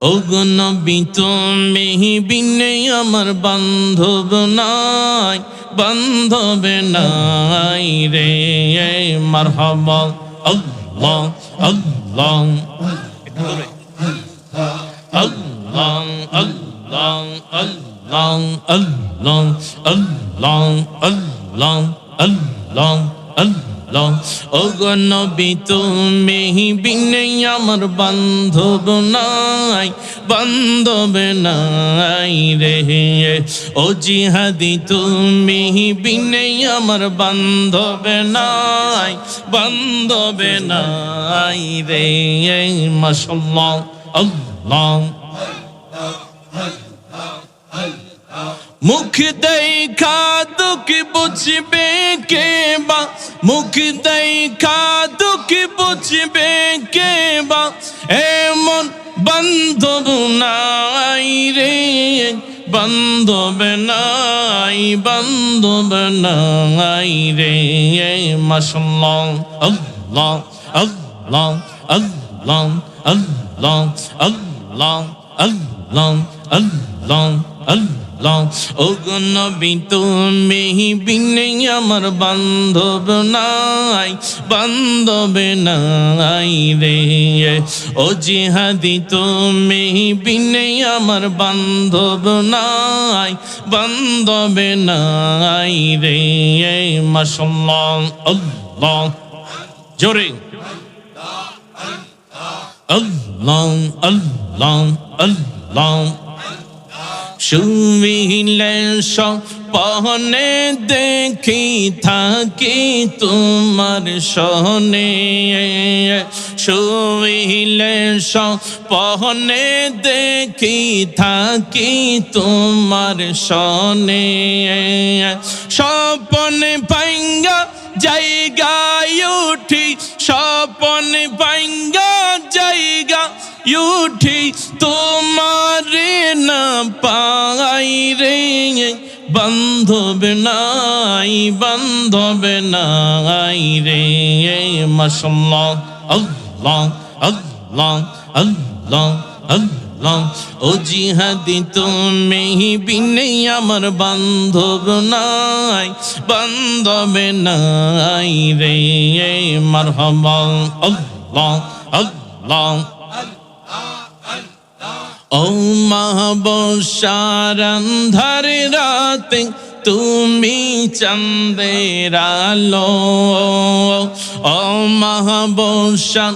ওগো নবী তুমি বিনে আমার বান্ধব নাই, বান্ধব নাই রে। মারহাবা আল্লাহ আল্লাহ আল্লাহ আল্লাহ আল্লাহ আল্লাহ আল্লাহ আল্লাহ আল্লাহ আল্লাহ। ওগো নবী তুমি বিনে আমার বান্ধব নাই, বান্ধব নাই রে। ও জিহাদি তুমি বিনে আমার বান্ধব নাই, বান্ধব নাই রে। মাশাআল্লাহ আল্লাহ। মুখ দেখা দুঃখ বুঝবে কে বা, মুখ দেখা দুঃখ বুঝবে কে বা, এমন বান্ধব নাই রে। বান্ধব নাই, বান্ধব নাই রে। মাশাআল্লাহ আল্লাহ আল্লাহ আল্লাহ আল্লাহ আল্লাহ আল্লাহ আল্লাহ আল্লাহ। ওগো নবী তুমি বিনে আমার বান্ধব নাই, বান্ধব নাই রে। ও জিহাদি তুমি বিনে আমার বান্ধব নাই, বান্ধব নাই রে। মাশাআল্লাহ আল্লাহ জোরে আল্লাহ আল্লাহ আল্লাহ। শুইলে স্বপ্নে দেখি থাকি তোমার সনে, শুইলে স্বপ্নে দেখি থাকি তোমার সনে। স্বপ্নে ভাঙ্গা জায়গায় উঠি, স্বপ্নে ভাঙ্গা জায়গা উঠি তোমার না পাই রে। বান্ধব নাই, বান্ধব নাই রে। মাশাআল্লাহ আল্লাহ আল্লাহ আল্লাহ আল্লাহ। ও জিহাদি তুমি বিনে আমার বান্ধব নাই, বান্ধব নাই রে। মারহাবা আল্লাহ আল্লাহ। ও মাহবুসার আন্ধার রাতে তুমি চাঁদের আলো, ও মাহবুসার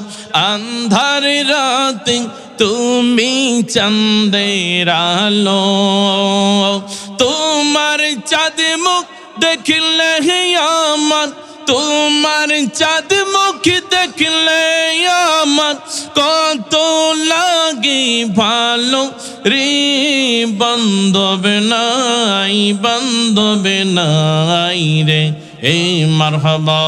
আন্ধার রাতে তুমি চাঁদের আলো। তোমার চাঁদ মুখ দেখলে আমার, তোমার চাঁদ মুখ দেখলে আমার কত লাগে ভালো রে। বান্ধব নাই, বান্ধব নাই রে। মারহাবা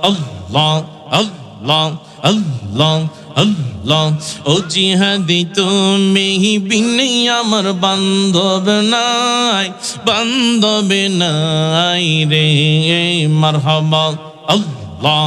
আল্লাহ আল্লাহ আল্লাহ আল্লাহ। ও জিহাদি তুমি বিনে আমার বান্ধব নাই, বান্ধব নাই রে। মারহাবা আল্লাহ।